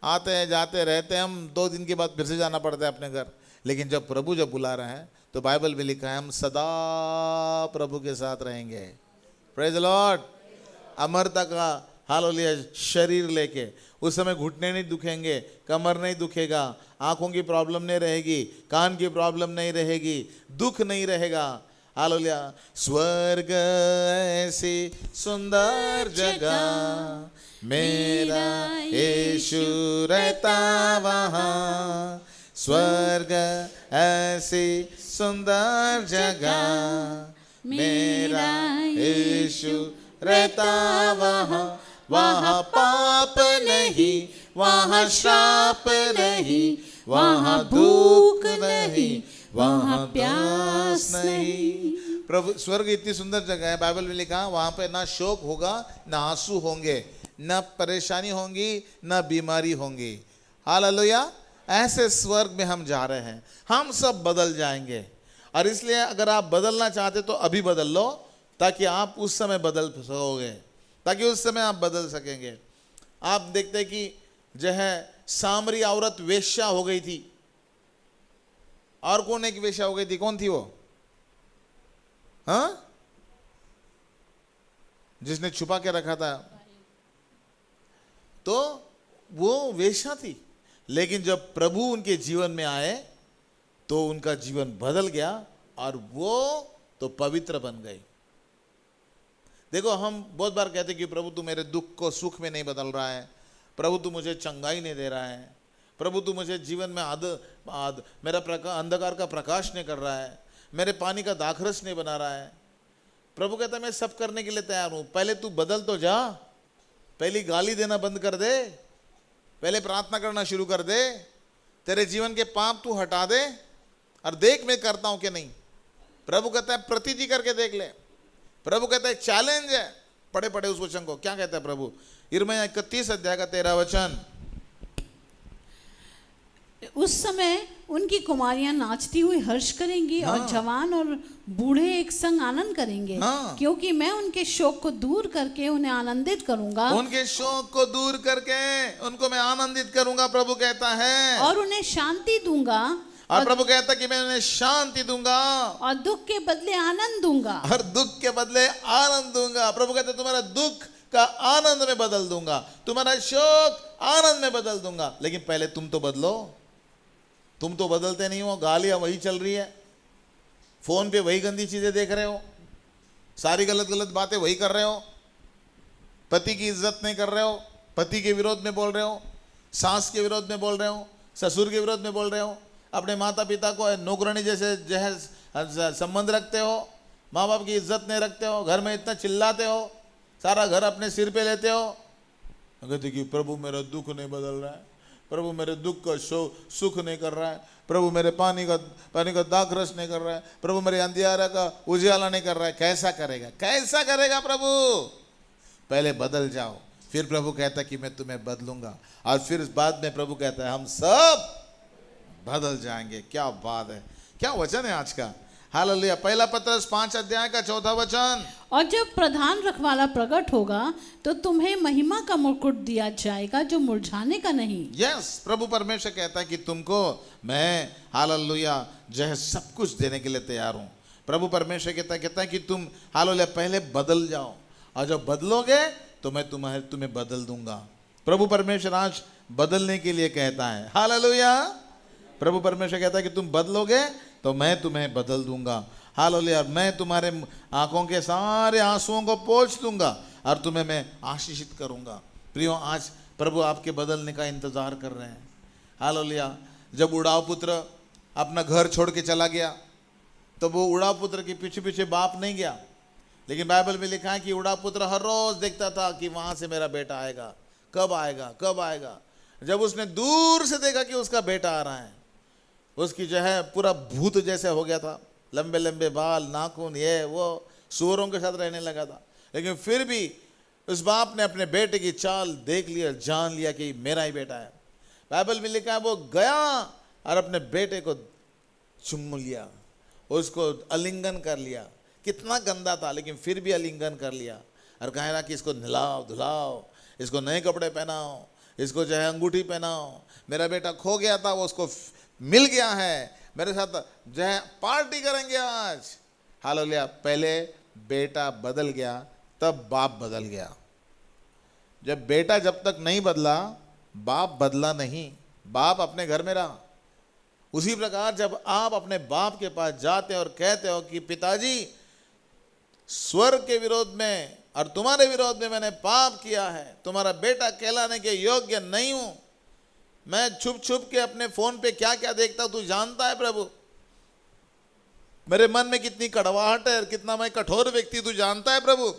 आते हैं जाते रहते हैं हम, 2 दिन के बाद फिर से जाना पड़ता है अपने घर। लेकिन जब प्रभु जब बुला रहे हैं तो बाइबल में लिखा है हम सदा प्रभु के साथ रहेंगे। Praise the Lord. अमरता का हालेलुया शरीर लेके, उस समय घुटने नहीं दुखेंगे, कमर नहीं दुखेगा, आंखों की प्रॉब्लम नहीं रहेगी, कान की प्रॉब्लम नहीं रहेगी, दुख नहीं रहेगा। हालेलुया। स्वर्ग ऐसी सुंदर जगह, मेरा यीशु रहता वहाँ। स्वर्ग ऐसी सुंदर जगह, मेरा यीशु रहता वहाँ। वहाँ पाप नहीं, वहाँ श्राप नहीं, वहाँ दुख नहीं, वहाँ प्यास नहीं। प्रभु स्वर्ग इतनी सुंदर जगह है, बाइबल में लिखा वहाँ पे ना शोक होगा ना आंसू होंगे, न परेशानी होंगी, न बीमारी होंगी। हालेलुया। ऐसे स्वर्ग में हम जा रहे हैं, हम सब बदल जाएंगे। और इसलिए अगर आप बदलना चाहते तो अभी बदल लो, ताकि आप उस समय बदल सकोगे, ताकि उस समय आप बदल सकेंगे। आप देखते कि जो है सामरी औरत वेश्या हो गई थी, और कौन एक वेश्या हो गई थी? कौन थी वो? हाँ, जिसने छुपा के रखा था, तो वो वेश्या थी। लेकिन जब प्रभु उनके जीवन में आए तो उनका जीवन बदल गया और वो तो पवित्र बन गई। देखो, हम बहुत बार कहते कि प्रभु तू मेरे दुख को सुख में नहीं बदल रहा है, प्रभु तू मुझे चंगाई नहीं दे रहा है, प्रभु तू मुझे जीवन में मेरा अंधकार का प्रकाश नहीं कर रहा है, मेरे पानी का दाखरस नहीं बना रहा है। प्रभु कहता है मैं सब करने के लिए तैयार हूं, पहले तू बदल तो जा, पहली गाली देना बंद कर दे, पहले प्रार्थना करना शुरू कर दे, तेरे जीवन के पाप तू हटा दे और देख मैं करता हूं कि नहीं। प्रभु कहता है प्रतीति करके देख ले। प्रभु कहता है चैलेंज है। पढ़े पढ़े उस वचन को, क्या कहता है प्रभु? यिर्मयाह 31 अध्याय का 13 वचन। उस समय उनकी कुमारियां नाचती हुई हर्ष करेंगी, हाँ। और जवान और बूढ़े एक संग आनंद करेंगे, हाँ। क्योंकि मैं उनके शोक को दूर करके उन्हें आनंदित करूंगा। उनके शोक को दूर करके उनको मैं आनंदित करूंगा, प्रभु कहता है, और उन्हें शांति दूंगा। और प्रभु कहता है कि मैं उन्हें शांति दूंगा, और दुख के बदले आनंद दूंगा। और दुख के बदले आनंद दूंगा। प्रभु कहता है तुम्हारा दुख का आनंद में बदल दूंगा, तुम्हारा शोक आनंद में बदल दूंगा। लेकिन पहले तुम तो बदलो। तुम तो बदलते नहीं हो, गालियां वही चल रही है, फोन पे वही गंदी चीजें देख रहे हो, सारी गलत गलत बातें वही कर रहे हो, पति की इज्जत नहीं कर रहे हो, पति के विरोध में बोल रहे हो, सास के विरोध में बोल रहे हो, ससुर के विरोध में बोल रहे हो, अपने माता पिता को नौकरानी जैसे संबंध रखते हो, माँ बाप की इज्जत नहीं रखते हो, घर में इतना चिल्लाते हो, सारा घर अपने सिर पे लेते हो। कहते कि प्रभु मेरा दुख नहीं बदल रहा है, प्रभु मेरे दुख का सुख नहीं कर रहा है, प्रभु मेरे पानी का दाखरस नहीं कर रहा है, प्रभु मेरे अंधियारा का उजियाला नहीं कर रहा है। कैसा करेगा, कैसा करेगा प्रभु? पहले बदल जाओ, फिर प्रभु कहता है कि मैं तुम्हें बदलूंगा, और फिर बाद में प्रभु कहता है हम सब बदल जाएंगे। क्या बात है, क्या वचन है आज का। हालेलुया। पहला पत्रस 5 अध्याय का 4 वचन। और जब प्रधान रखवाला प्रकट होगा तो तुम्हें महिमा का मुकुट दिया जाएगा, जो मुरझाने का नहीं। यस, प्रभु परमेश्वर कहता है कि तुमको मैं हालेलुया जो है सब कुछ देने के लिए तैयार हूं। प्रभु परमेश्वर कहता है कि तुम हालेलुया पहले बदल जाओ, और जब बदलोगे तो मैं तुम्हें बदल दूंगा। प्रभु परमेश्वर आज बदलने के लिए कहता है। हालेलुया। प्रभु परमेश्वर कहता है कि तुम बदलोगे तो मैं तुम्हें बदल दूंगा। हालेलुया। मैं तुम्हारे आंखों के सारे आंसुओं को पोंछ दूंगा और तुम्हें मैं आशीषित करूंगा। प्रियो, आज प्रभु आपके बदलने का इंतजार कर रहे हैं। हालेलुया। जब उड़ाव पुत्र अपना घर छोड़ के चला गया तो वो उड़ाव पुत्र के पीछे पीछे बाप नहीं गया, लेकिन बाइबल में लिखा है कि उड़ाव पुत्र हर रोज देखता था कि वहां से मेरा बेटा आएगा, कब आएगा, कब आएगा। जब उसने दूर से देखा कि उसका बेटा आ रहा है, उसकी जो है पूरा भूत जैसे हो गया था, लंबे लंबे बाल, नाखून, ये वो, सूअरों के साथ रहने लगा था। लेकिन फिर भी उस बाप ने अपने बेटे की चाल देख लिया, जान लिया कि मेरा ही बेटा है। बाइबल में लिखा है वो गया और अपने बेटे को चुम लिया, उसको आलिंगन कर लिया। कितना गंदा था, लेकिन फिर भी आलिंगन कर लिया और कहा ना कि इसको नहलाओ धुलाओ, इसको नए कपड़े पहनाओ, इसको जो है अंगूठी पहनाओ। मेरा बेटा खो गया था, वो उसको मिल गया है, मेरे साथ जो है पार्टी करेंगे आज। हालेलुया। पहले बेटा बदल गया, तब बाप बदल गया। जब बेटा जब तक नहीं बदला, बाप बदला नहीं, बाप अपने घर में रहा। उसी प्रकार जब आप अपने बाप के पास जाते हो और कहते हो कि पिताजी, स्वर्ग के विरोध में और तुम्हारे विरोध में मैंने पाप किया है, तुम्हारा बेटा कहलाने के योग्य नहीं हूं, मैं छुप छुप के अपने फोन पे क्या क्या देखता हूं, तू जानता है प्रभु, मेरे मन में कितनी कड़वाहट है, कितना मैं कठोर व्यक्ति तू जानता है प्रभु,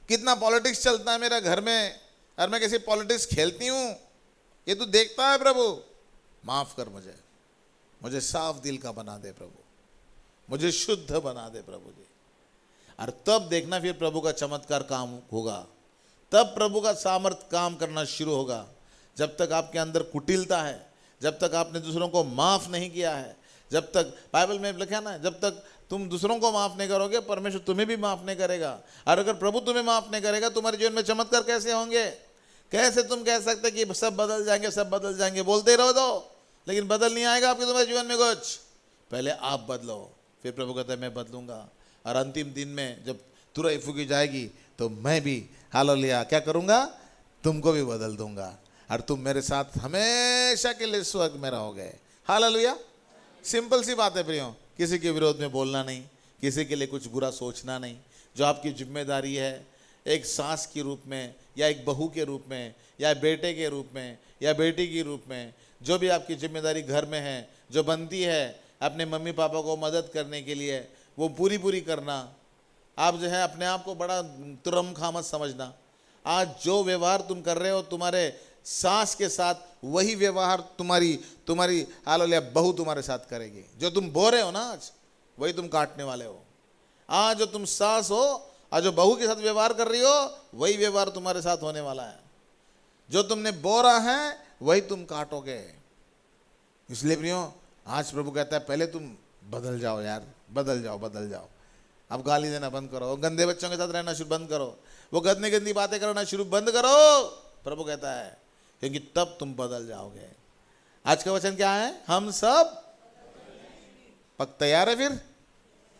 कितना पॉलिटिक्स चलता है मेरा घर में और मैं कैसे पॉलिटिक्स खेलती हूं, ये तू देखता है प्रभु। माफ कर मुझे साफ दिल का बना दे प्रभु, मुझे शुद्ध बना दे प्रभु जी। और तब देखना फिर प्रभु का चमत्कार काम होगा। तब प्रभु का सामर्थ काम करना शुरू होगा। जब तक आपके अंदर कुटिलता है, जब तक आपने दूसरों को माफ नहीं किया है, जब तक बाइबल में लिखा है ना, जब तक तुम दूसरों को माफ नहीं करोगे परमेश्वर तुम्हें भी माफ नहीं करेगा। और अगर प्रभु तुम्हें माफ नहीं करेगा तुम्हारे जीवन में चमत्कार कैसे होंगे? कैसे तुम कह सकते कि सब बदल जाएंगे, सब बदल जाएंगे? बोलते रहो तो, लेकिन बदल नहीं आएगा आपके तुम्हारे जीवन में कुछ। पहले आप बदलो, फिर प्रभु कहता है मैं बदलूंगा। और अंतिम दिन में जब तुरही फूकी जाएगी तो मैं भी हालेलुया क्या करूंगा? तुमको भी बदल दूंगा और तुम मेरे साथ हमेशा के लिए स्वर्ग में रहोगे। हालेलुया। सिंपल सी बात है प्रियो, किसी के विरोध में बोलना नहीं, किसी के लिए कुछ बुरा सोचना नहीं। जो आपकी जिम्मेदारी है एक सास के रूप में या एक बहू के रूप में या बेटे के रूप में या बेटी के रूप में, जो भी आपकी जिम्मेदारी घर में है, जो बनती है अपने मम्मी पापा को मदद करने के लिए, वो पूरी करना। आप जो है अपने आप को बड़ा तुरमखा मत समझना। आज जो व्यवहार तुम कर रहे हो तुम्हारे सास के साथ, वही व्यवहार तुम्हारी हालेलुया बहू तुम्हारे साथ करेगी। जो तुम बो रहे हो ना आज, वही तुम काटने वाले हो। आज जो तुम सास हो और जो बहू के साथ व्यवहार कर रही हो, वही व्यवहार तुम्हारे साथ होने वाला है। जो तुमने बोरा है वही तुम काटोगे। इसलिए प्रियो आज प्रभु कहता है पहले तुम बदल जाओ यार, बदल जाओ। अब गाली देना बंद करो, गंदे बच्चों के साथ रहना शुरू बंद करो, वो गंदी बातें करना शुरू बंद करो, प्रभु कहता है, क्योंकि तब तुम बदल जाओगे। आज का वचन क्या है? हम सब पक तैयार है? फिर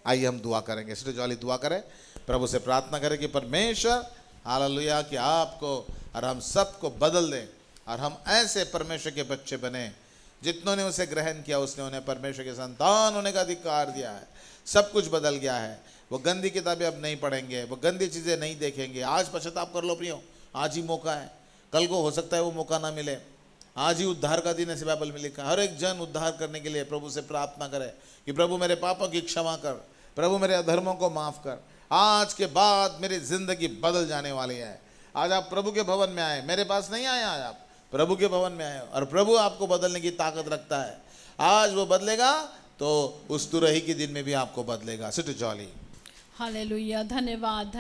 आइए हम दुआ करेंगे, सिस्टर जॉली दुआ करें, प्रभु से प्रार्थना करें कि परमेश्वर हालेलुया कि आपको और हम सबको बदल दे और हम ऐसे परमेश्वर के बच्चे बने जितनों ने उसे ग्रहण किया, उसने उन्हें परमेश्वर के संतान होने का अधिकार दिया है। सब कुछ बदल गया है। वो गंदी किताबें अब नहीं पढ़ेंगे, वो गंदी चीज़ें नहीं देखेंगे। आज पश्चाताप कर लो प्रियो, आज ही मौका है, कल को हो सकता है वो मौका ना मिले। आज ही उद्धार का दिन ऐसे बाइबल में लिखा। हर एक जन उद्धार करने के लिए प्रभु से प्रार्थना करे कि प्रभु मेरे पापों की क्षमा कर, प्रभु मेरे अधर्मों को माफ़ कर। आज के बाद मेरी जिंदगी बदल जाने वाली है। आज आप प्रभु के भवन में आए, मेरे पास नहीं आए, आज आप प्रभु के भवन में आए और प्रभु आपको बदलने की ताकत रखता है। आज वो बदलेगा तो उस तुरही के दिन में भी आपको बदलेगा। Sister jolly. हालेलुया। धन्यवाद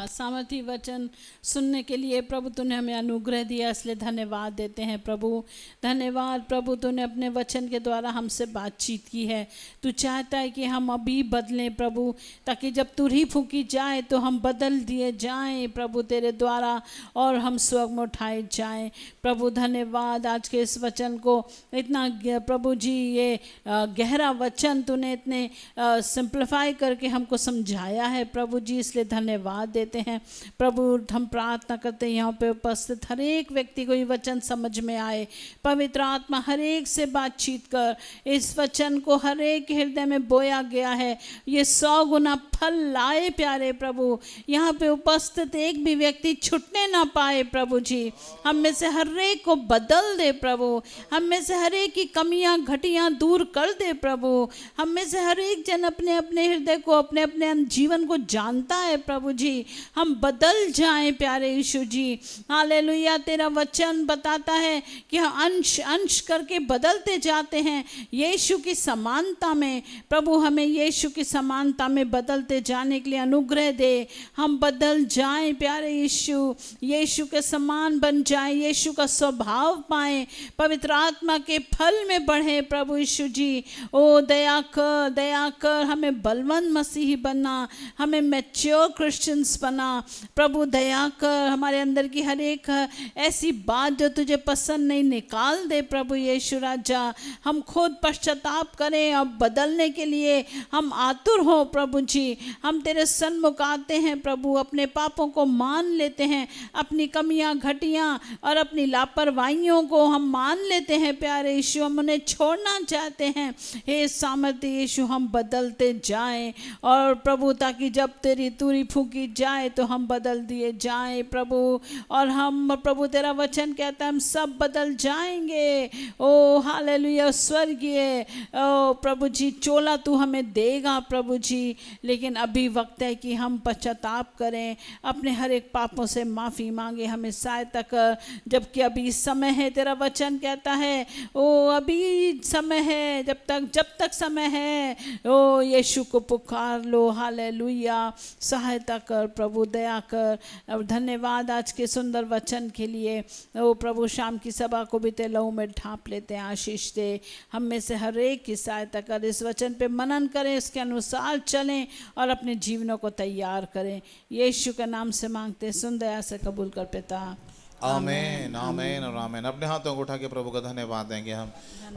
सामर्थी वचन सुनने के लिए प्रभु तूने हमें अनुग्रह दिया, इसलिए धन्यवाद देते हैं प्रभु। धन्यवाद प्रभु, तूने अपने वचन के द्वारा हमसे बातचीत की है। तू चाहता है कि हम अभी बदलें प्रभु, ताकि जब तुरही फूंकी जाए तो हम बदल दिए जाएं प्रभु तेरे द्वारा और हम स्वर्ग में उठाए जाएं प्रभु। धन्यवाद आज के इस वचन को इतना प्रभु जी, ये गहरा वचन तूने इतने सिंप्लीफाई करके हमको समझाया है प्रभु जी, इसलिए धन्यवाद देते हैं प्रभु। हम प्रार्थना करते हैं यहाँ पे उपस्थित हर एक व्यक्ति को ये वचन समझ में आए। पवित्र आत्मा हर एक से बातचीत कर, इस वचन को हर एक हृदय में बोया गया है, ये 100 गुना फल लाए प्यारे प्रभु। यहाँ पे उपस्थित एक भी व्यक्ति छूटने ना पाए प्रभु जी। हम में से हर एक को बदल दे प्रभु, हम में से हर एक की कमियां घटियां दूर कर दे प्रभु। हम में से हर एक जन अपने अपने हृदय को, अपने अपने जीवन को जानता है प्रभु जी। हम बदल जाएं प्यारे यीशु जी। हालेलुया। तेरा वचन बताता है कि हम अंश अंश करके बदलते जाते हैं यीशु की समानता में प्रभु। हमें यीशु की समानता में बदलते जाने के लिए अनुग्रह दे। हम बदल जाएं प्यारे यीशु, यीशु के समान बन जाएं, यीशु का स्वभाव पाएं, पवित्र आत्मा के फल में बढ़े प्रभु यीशु जी। ओ दया कर हमें बलवंत मसीही बनना, हमें मैच्योर क्रिश्चियंस बना प्रभु। दया कर हमारे अंदर की हर एक ऐसी बात जो तुझे पसंद नहीं, निकाल दे प्रभु यीशु राजा। हम खुद पश्चाताप करें और बदलने के लिए हम आतुर हो प्रभु जी। हम तेरे सन्मुख आते हैं प्रभु, अपने पापों को मान लेते हैं, अपनी कमियां घटियां और अपनी लापरवाहियों को हम मान लेते हैं प्यारे यीशु। हम उन्हें छोड़ना चाहते हैं। हे सामर्थ्य यीशु, हम बदलते जाएं और प्रभु, ताकि जब तेरी तुरही फूंकी जाए तो हम बदल दिए जाएं प्रभु। और हम प्रभु, तेरा वचन कहता है हम सब बदल जाएंगे। ओ हालेलुया। स्वर्गीय ओ प्रभु जी, चोला तू हमें देगा प्रभु जी, लेकिन अभी वक्त है कि हम पश्चाताप करें, अपने हर एक पापों से माफ़ी मांगे, हमें सहायता कर। जबकि अभी समय है, तेरा वचन कहता है ओ अभी समय है, जब तक समय है ओ यीशु को पुकार लो। हालेलुया। हालेलुया। सहायता कर प्रभु, दया कर। और धन्यवाद आज के सुंदर वचन के लिए। ओ प्रभु, शाम की सभा को भी तेरे लहू में ढांप लेते हैं, आशीष दे। हम में से हर एक की सहायता कर, इस वचन पे मनन करें, इसके अनुसार चलें और अपने जीवनों को तैयार करें। यीशु के नाम से मांगते हैं, सुन दया से कबूल कर पिता। आमीन, आमीन और आमीन। अपने हाथों को उठा के प्रभु का धन्यवाद देंगे हम।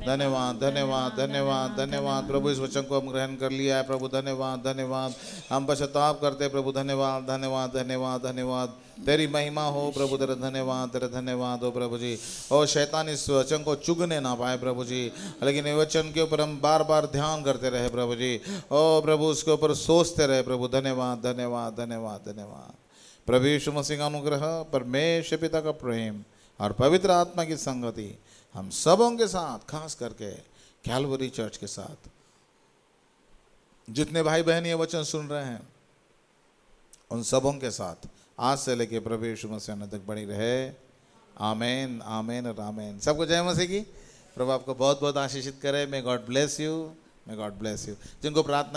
धन्यवाद, धन्यवाद, धन्यवाद, धन्यवाद प्रभु, इस वचन को हम ग्रहण कर लिया है प्रभु। धन्यवाद, धन्यवाद। हम पश्चाताप करते हैं प्रभु। धन्यवाद, धन्यवाद, धन्यवाद, धन्यवाद। तेरी महिमा हो प्रभु, तेरा धन्यवाद, तेरा धन्यवाद हो प्रभु जी। और शैतान इस वचन को चुगने ना पाए प्रभु जी, लेकिन ये वचन के ऊपर हम बार बार ध्यान करते रहे प्रभु जी। ओ प्रभु, उसके ऊपर सोचते रहे प्रभु। धन्यवाद, धन्यवाद, धन्यवाद, धन्यवाद। प्रभु यीशु मसीह का अनुग्रह, परमेश्वर पिता का प्रेम और पवित्र आत्मा की संगति हम सबों के साथ, खास करके कैलवरी चर्च के साथ, जितने भाई बहन ये वचन सुन रहे हैं उन सबों के साथ आज से लेके प्रभु यीशु मसीह तक बनी रहे। आमीन, आमीन और आमीन। सबको जय मसीह की। प्रभु आपको बहुत बहुत आशीषित करे। May God bless you, may God bless you. जिनको प्रार्थना